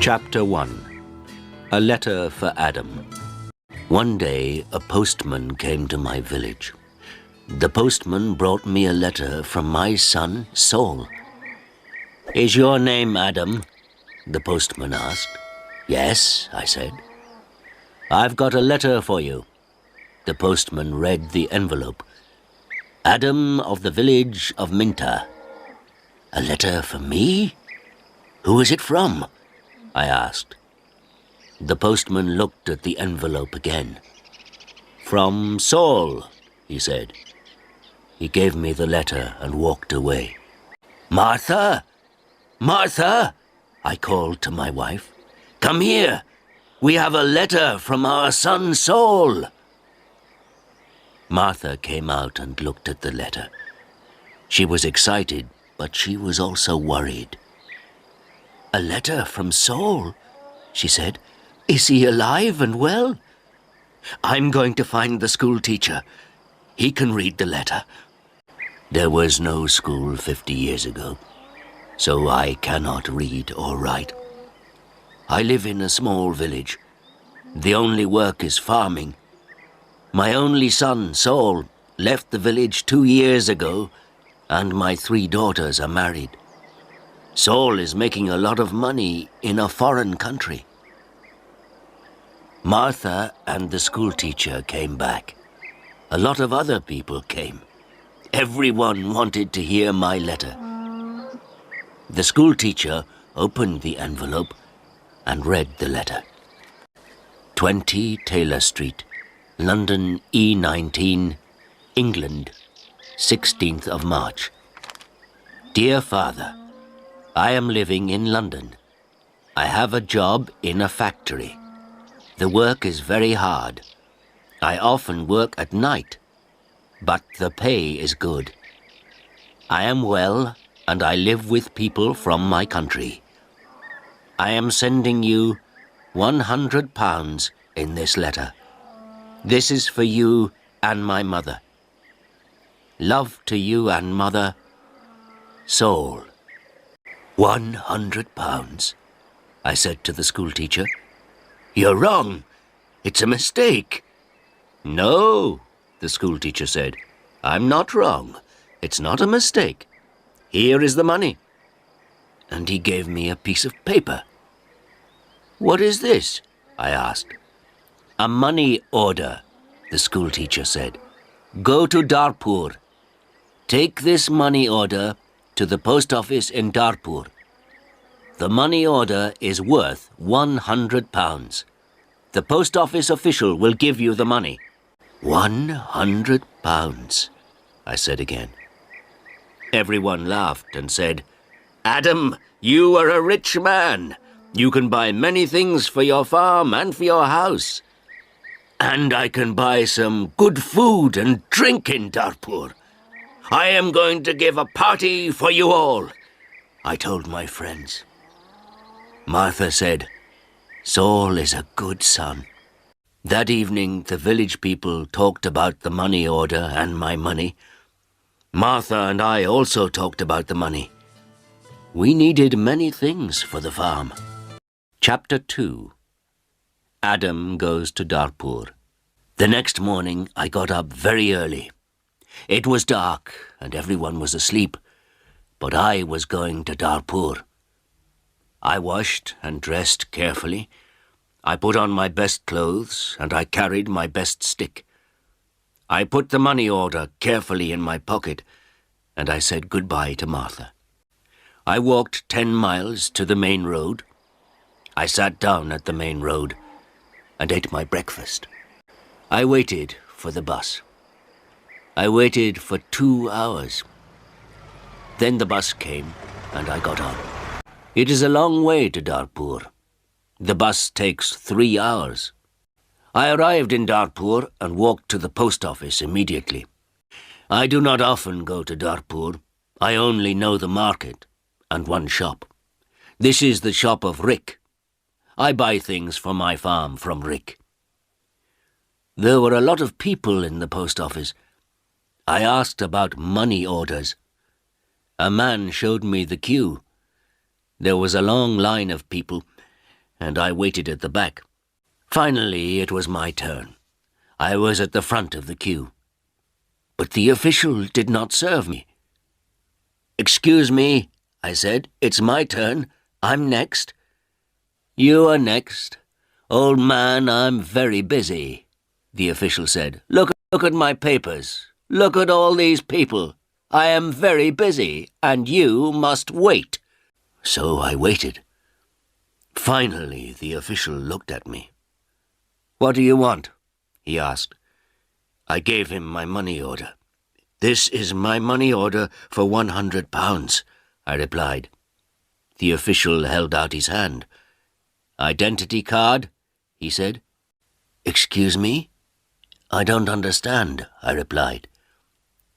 Chapter 1. A Letter for Adam. One day, a postman came to my village. The postman brought me a letter from my son, Saul. "Is your name Adam?" the postman asked. "Yes," I said. "I've got a letter for you." The postman read the envelope. "Adam of the village of Minta." "A letter for me? Who is it from?" I asked. The postman looked at the envelope again. "From Saul," he said. He gave me the letter and walked away. "Martha! Martha!" I called to my wife. "Come here! We have a letter from our son Saul." Martha came out and looked at the letter. She was excited, but she was also worried. "A letter from Saul?" she said. "Is he alive and well?" "I'm going to find the school teacher. He can read the letter." There was no school 50 years ago, so I cannot read or write. I live in a small village. The only work is farming. My only son, Saul, left the village 2 years ago, and my 3 daughters are married. Saul is making a lot of money in a foreign country. Martha and the schoolteacher came back. A lot of other people came. Everyone wanted to hear my letter. The schoolteacher opened the envelope and read the letter. 20 Taylor Street, London E19, England, 16th of March. Dear Father, I am living in London. I have a job in a factory. The work is very hard. I often work at night, but the pay is good. I am well, and I live with people from my country. I am sending you £100 in this letter. This is for you and my mother. Love to you and mother, Saul. £100, I said to the schoolteacher. "You're wrong. It's a mistake." "No," the schoolteacher said. "I'm not wrong. It's not a mistake. Here is the money." And he gave me a piece of paper. "What is this?" I asked. "A money order," the schoolteacher said. "Go to Darpur. Take this money order to the post office in Darpur. The money order is worth £100. The post office official will give you the money." £100, I said again. Everyone laughed and said, "Adam, you are a rich man. You can buy many things for your farm and for your house. And I can buy some good food and drink in Darpur. I am going to give a party for you all," I told my friends. Martha said, "Saul is a good son." That evening, the village people talked about the money order and my money. Martha and I also talked about the money. We needed many things for the farm. Chapter 2. Adam goes to Darpur. The next morning, I got up very early. It was dark and everyone was asleep, but I was going to Darpur. I washed and dressed carefully. I put on my best clothes and I carried my best stick. I put the money order carefully in my pocket and I said goodbye to Martha. I walked 10 miles to the main road. I sat down at the main road and ate my breakfast. I waited for the bus. I waited for 2 hours. Then the bus came and I got on. It is a long way to Darpur. The bus takes 3 hours. I arrived in Darpur and walked to the post office immediately. I do not often go to Darpur. I only know the market and one shop. This is the shop of Rick. I buy things for my farm from Rick. There were a lot of people in the post office. I asked about money orders. A man showed me the queue. There was a long line of people. and I waited at the back. Finally, it was my turn. I was at the front of the queue. But the official did not serve me. "Excuse me," I said. "It's my turn. I'm next." "You are next. Old man, I'm very busy," the official said. Look at my papers. Look at all these people. I am very busy, and you must wait." So I waited. Finally, the official looked at me. "What do you want?" he asked. I gave him my money order. "This is my money order for £100, I replied. The official held out his hand. "Identity card?" he said. "Excuse me? I don't understand," I replied.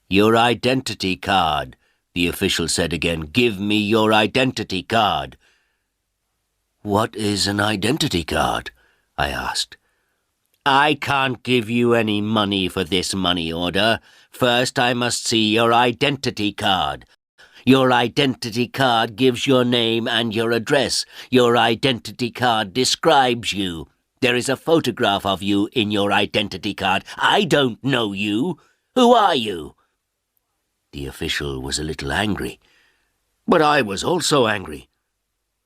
"Your identity card," the official said again. "Give me your identity card." "What is an identity card?" I asked. "I can't give you any money for this money order. First, I must see your identity card. Your identity card gives your name and your address. Your identity card describes you. There is a photograph of you in your identity card. I don't know you. Who are you?" The official was a little angry, but I was also angry.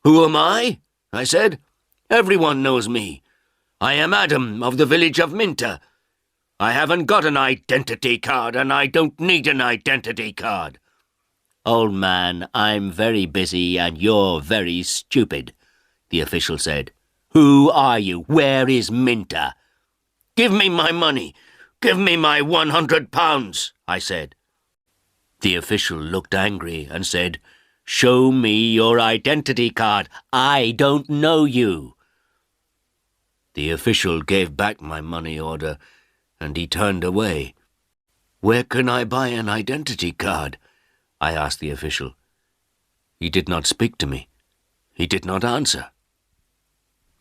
"Who am I?" I said. "Everyone knows me. I am Adam of the village of Minter. I haven't got an identity card, and I don't need an identity card." "Old man, I'm very busy and you're very stupid," the official said. "Who are you? Where is Minter?" "Give me my money. Give me my £100, I said. The official looked angry and said, "Show me your identity card. I don't know you." The official gave back my money order, and he turned away. "Where can I buy an identity card?" I asked the official. He did not speak to me. He did not answer.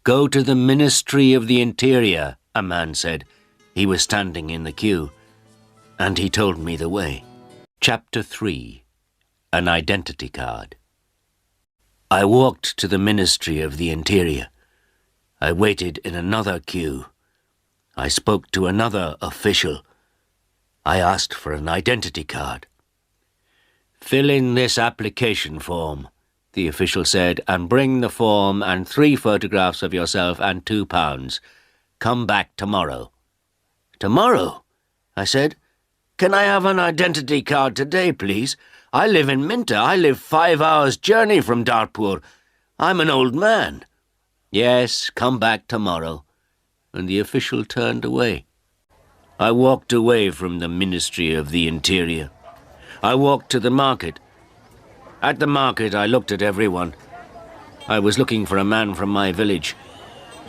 "Go to the Ministry of the Interior," a man said. He was standing in the queue, and he told me the way. Chapter 3. An Identity Card. I walked to the Ministry of the Interior. I waited in another queue. I spoke to another official. I asked for an identity card. "Fill in this application form," the official said, "and bring the form and 3 photographs of yourself and £2. Come back tomorrow." "Tomorrow?" I said. "Can I have an identity card today, please? I live in Minter. I live 5 hours' journey from Dartpoor. I'm an old man." "Yes, come back tomorrow." And the official turned away. I walked away from the Ministry of the Interior. I walked to the market. At the market, I looked at everyone. I was looking for a man from my village,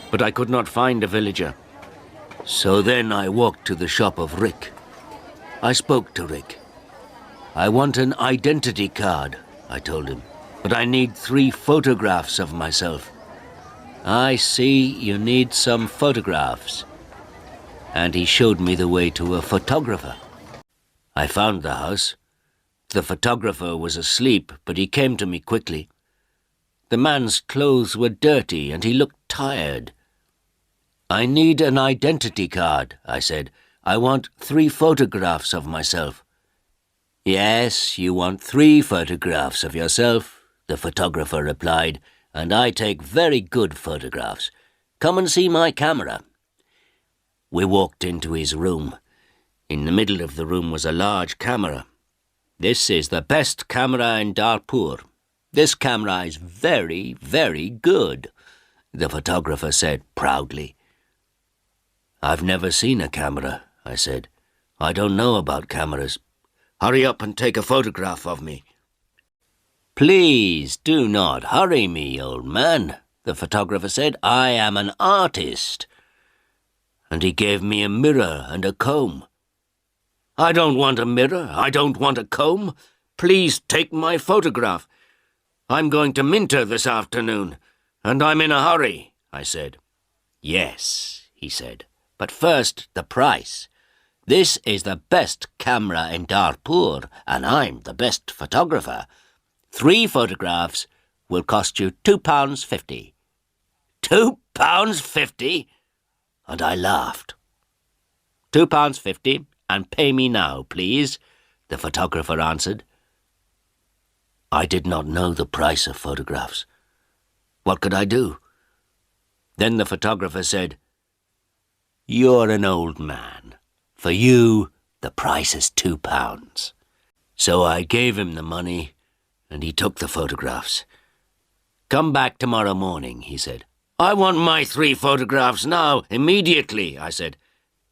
but I could not find a villager. So then I walked to the shop of Rick. I spoke to Rick. "I want an identity card," I told him, "but I need 3 photographs of myself." "I see you need some photographs." And he showed me the way to a photographer. I found the house. The photographer was asleep, but he came to me quickly. The man's clothes were dirty and he looked tired. "I need an identity card," I said. "I want 3 photographs of myself." "Yes, you want 3 photographs of yourself," the photographer replied, "and I take very good photographs. Come and see my camera." We walked into his room. In the middle of the room was a large camera. "This is the best camera in Dartpoor. This camera is very, very good," the photographer said proudly. "I've never seen a camera," I said. "I don't know about cameras. Hurry up and take a photograph of me." "Please do not hurry me, old man," the photographer said. "I am an artist." And he gave me a mirror and a comb. "I don't want a mirror. I don't want a comb. Please take my photograph. I'm going to Minter this afternoon, and I'm in a hurry," I said. "Yes," he said, "but first the price. This is the best camera in Dartpoor, and I'm the best photographer. 3 photographs will cost you £2.50. £2.50? And I laughed. £2.50, and pay me now, please, the photographer answered. I did not know the price of photographs. What could I do? Then the photographer said, "You're an old man. For you, the price is £2. So I gave him the money, and he took the photographs. Come back tomorrow morning, he said. I want my 3 photographs now, immediately, I said.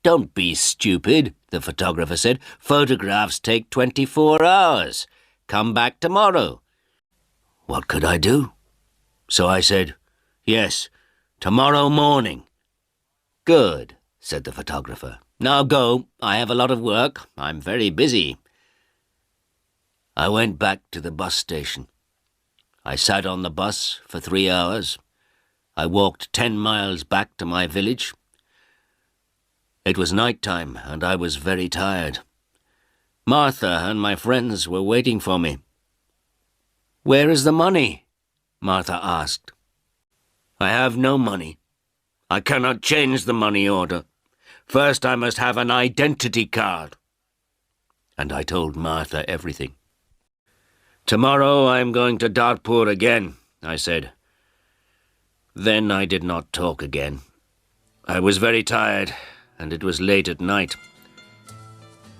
Don't be stupid, the photographer said. Photographs take 24 hours. Come back tomorrow. What could I do? So I said, yes, tomorrow morning. Good, said the photographer. Now go, I have a lot of work. I'm very busy. I went back to the bus station. I sat on the bus for 3 hours. I walked 10 miles back to my village. It was night time, and I was very tired. Martha and my friends were waiting for me. Where is the money? Martha asked. I have no money. I cannot change the money order. First I must have an identity card. And I told Martha everything. Tomorrow I am going to Dartpur again, I said. Then I did not talk again. I was very tired, and it was late at night.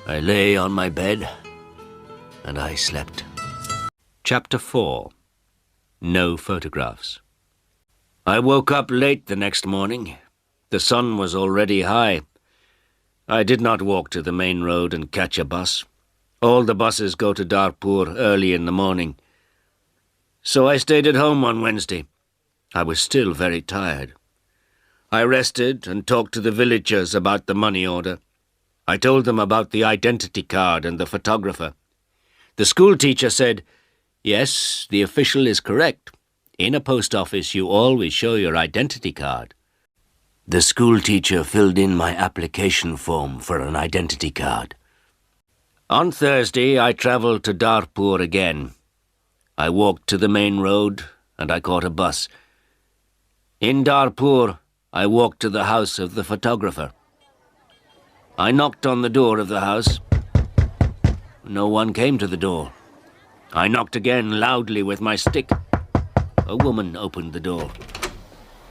I lay on my bed, and I slept. Chapter 4. No Photographs. I woke up late the next morning. The sun was already high. I did not walk to the main road and catch a bus. All the buses go to Dartpur early in the morning. So I stayed at home on Wednesday. I was still very tired. I rested and talked to the villagers about the money order. I told them about the identity card and the photographer. The school teacher said, yes, the official is correct. In a post office, you always show your identity card. The school teacher filled in my application form for an identity card. On Thursday, I travelled to Dartpur again. I walked to the main road and I caught a bus. In Dartpur, I walked to the house of the photographer. I knocked on the door of the house. No one came to the door. I knocked again loudly with my stick. A woman opened the door.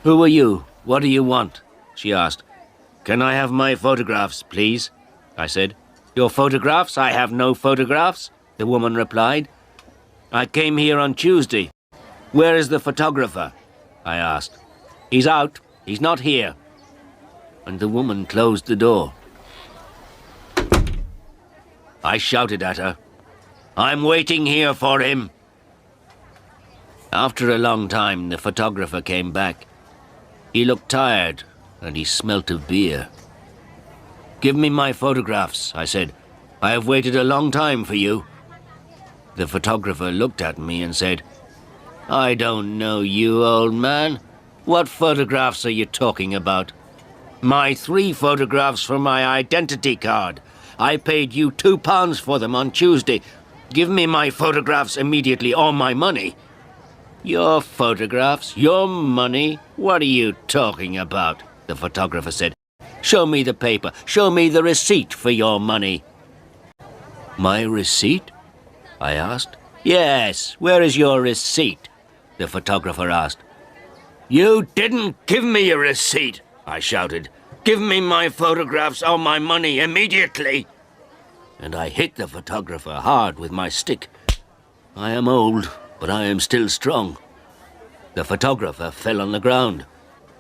Who are you? What do you want? She asked. Can I have my photographs, please? I said. Your photographs? I have no photographs, the woman replied. I came here on Tuesday. Where is the photographer? I asked. He's out. He's not here. And the woman closed the door. I shouted at her. I'm waiting here for him. After a long time, the photographer came back. He looked tired, and he smelt of beer. Give me my photographs, I said. I have waited a long time for you. The photographer looked at me and said, I don't know you, old man. What photographs are you talking about? My 3 photographs for my identity card. I paid you £2 for them on Tuesday. Give me my photographs immediately or my money. Your photographs? Your money? What are you talking about? The photographer said. Show me the paper. Show me the receipt for your money. My receipt? I asked. Yes, where is your receipt? The photographer asked. You didn't give me a receipt, I shouted. Give me my photographs or my money immediately. And I hit the photographer hard with my stick. I am old, but I am still strong. The photographer fell on the ground.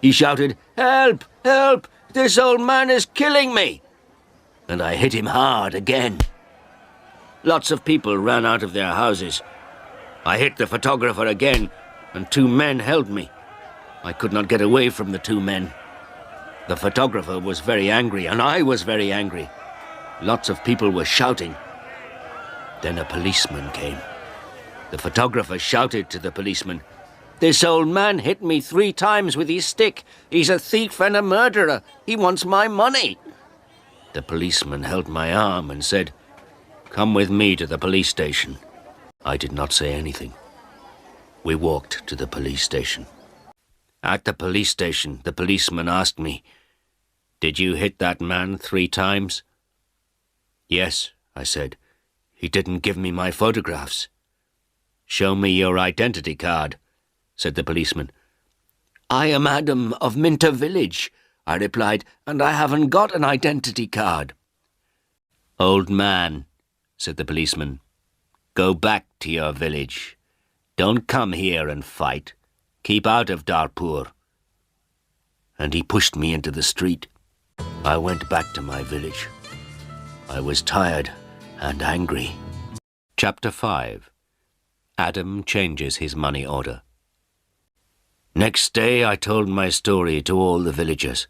He shouted, Help! Help! This old man is killing me! And I hit him hard again. Lots of people ran out of their houses. I hit the photographer again, and 2 men held me. I could not get away from the 2 men. The photographer was very angry, and I was very angry. Lots of people were shouting. Then a policeman came. The photographer shouted to the policeman, This old man hit me 3 times with his stick. He's a thief and a murderer. He wants my money. The policeman held my arm and said, Come with me to the police station. I did not say anything. We walked to the police station. At the police station, the policeman asked me, "Did you hit that man 3 times?" "Yes," I said. "He didn't give me my photographs." "Show me your identity card," said the policeman. "I am Adam of Minter Village," I replied, "and I haven't got an identity card." "Old man," said the policeman, "go back to your village. Don't come here and fight. Keep out of Darpur." And he pushed me into the street. I went back to my village. I was tired and angry. Chapter 5. Adam changes his money order. Next day I told my story to all the villagers.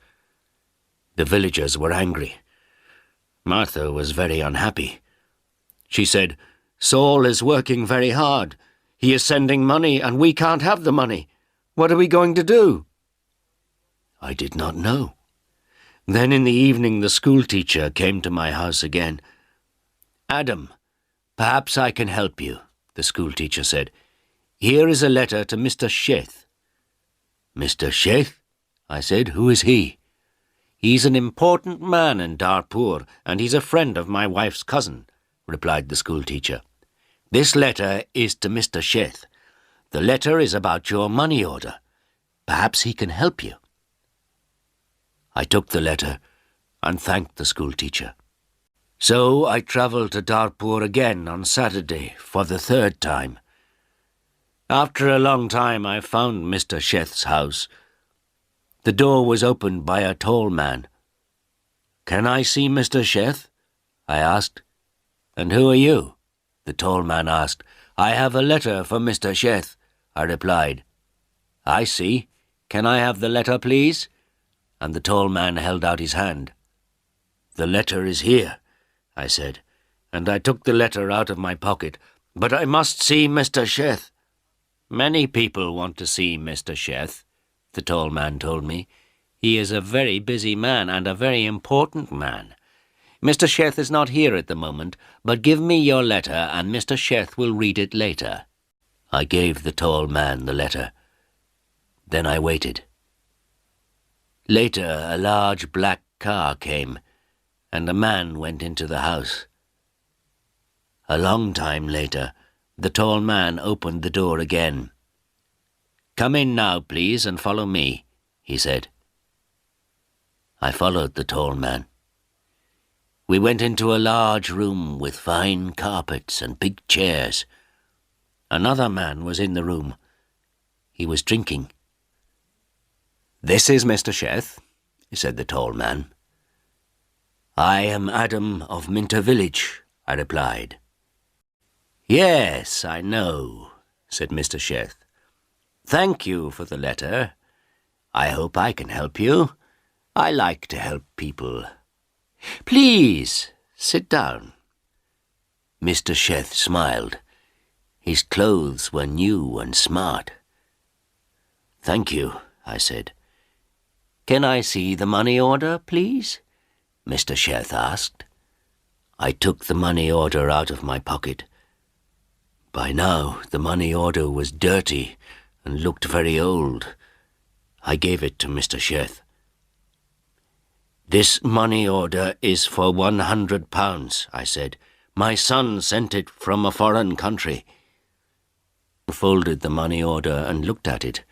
The villagers were angry. Martha was very unhappy. She said, "Saul is working very hard. He is sending money and we can't have the money. What are we going to do?" I did not know. Then in the evening the schoolteacher came to my house again. "Adam, perhaps I can help you," the schoolteacher said. "Here is a letter to Mr. Sheth." "Mr. Sheth?" I said. "Who is he?" "He's an important man in Darpur, and he's a friend of my wife's cousin," replied the schoolteacher. "This letter is to Mr. Sheth. The letter is about your money order. Perhaps he can help you." I took the letter and thanked the schoolteacher. So I travelled to Darpur again on Saturday for the 3rd time. After a long time I found Mr. Sheth's house. The door was opened by a tall man. "Can I see Mr. Sheth?" I asked. "And who are you?" the tall man asked. "I have a letter for Mr. Sheth," I replied. "I see. Can I have the letter, please?" And the tall man held out his hand. "The letter is here," I said, and I took the letter out of my pocket. "But I must see Mr. Sheth." "Many people want to see Mr. Sheth," the tall man told me. "He is a very busy man and a very important man. Mr. Sheth is not here at the moment, but give me your letter and Mr. Sheth will read it later." I gave the tall man the letter. Then I waited. Later, a large black car came, and a man went into the house. A long time later, the tall man opened the door again. "Come in now, please, and follow me," he said. I followed the tall man. We went into a large room with fine carpets and big chairs. Another man was in the room. He was drinking. "This is Mr. Sheth," said the tall man. "I am Adam of Minter Village," I replied. "Yes, I know," said Mr. Sheth. "Thank you for the letter. I hope I can help you. I like to help people. Please, sit down." Mr. Sheth smiled. His clothes were new and smart. "Thank you," I said. "Can I see the money order, please?" Mr. Sheth asked. I took the money order out of my pocket. By now, the money order was dirty and looked very old. I gave it to Mr. Sheth. "This money order is for £100, I said. "My son sent it from a foreign country." He folded the money order and looked at it.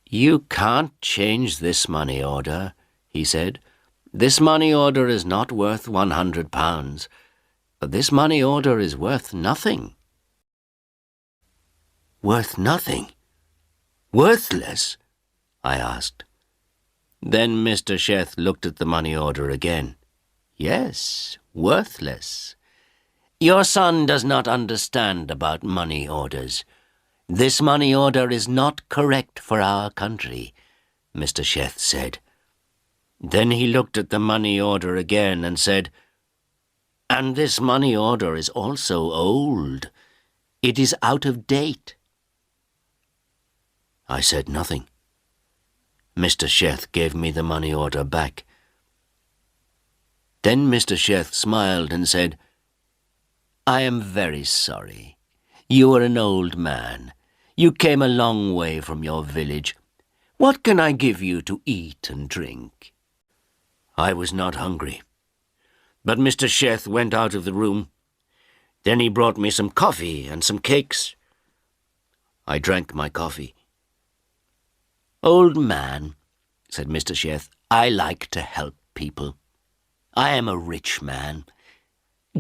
"You can't change this money order," he said. "This money order is not worth £100. This money order is worth nothing." "Worth nothing? Worthless?" I asked. Then Mr. Sheth looked at the money order again. "Yes, worthless. Your son does not understand about money orders. This money order is not correct for our country," Mr. Sheth said. Then he looked at the money order again and said, "And this money order is also old. It is out of date." I said nothing. Mr. Sheth gave me the money order back. Then Mr. Sheth smiled and said, "I am very sorry. You are an old man. You came a long way from your village, What can I give you to eat and drink?" I was not hungry, but Mr. Sheth went out of the room. Then he brought me some coffee and some cakes. I drank my coffee. "Old man," said Mr. Sheth, "I like to help people. I am a rich man.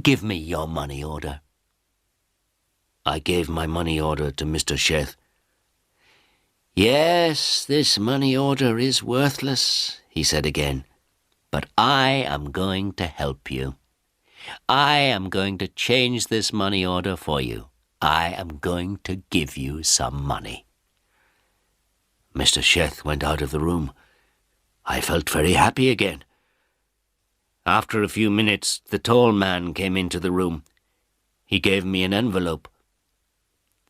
Give me your money order." I gave my money order to Mr. Sheth. "Yes, this money order is worthless," he said again, "but I am going to help you. I am going to change this money order for you. I am going to give you some money." Mr. Sheth went out of the room. I felt very happy again. After a few minutes, the tall man came into the room. He gave me an envelope.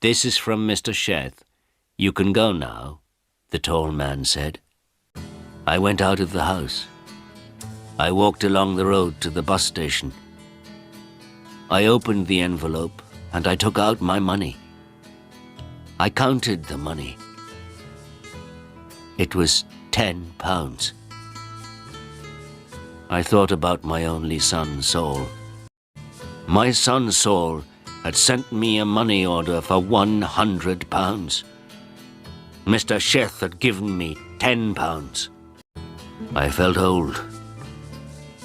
"This is from Mr. Sheth. You can go now," the tall man said. I went out of the house. I walked along the road to the bus station. I opened the envelope and I took out my money. I counted the money. It was £10. I thought about my only son, Saul. My son, Saul, had sent me a money order for £100. Mr. Sheth had given me £10. I felt old,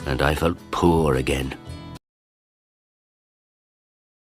and I felt poor again.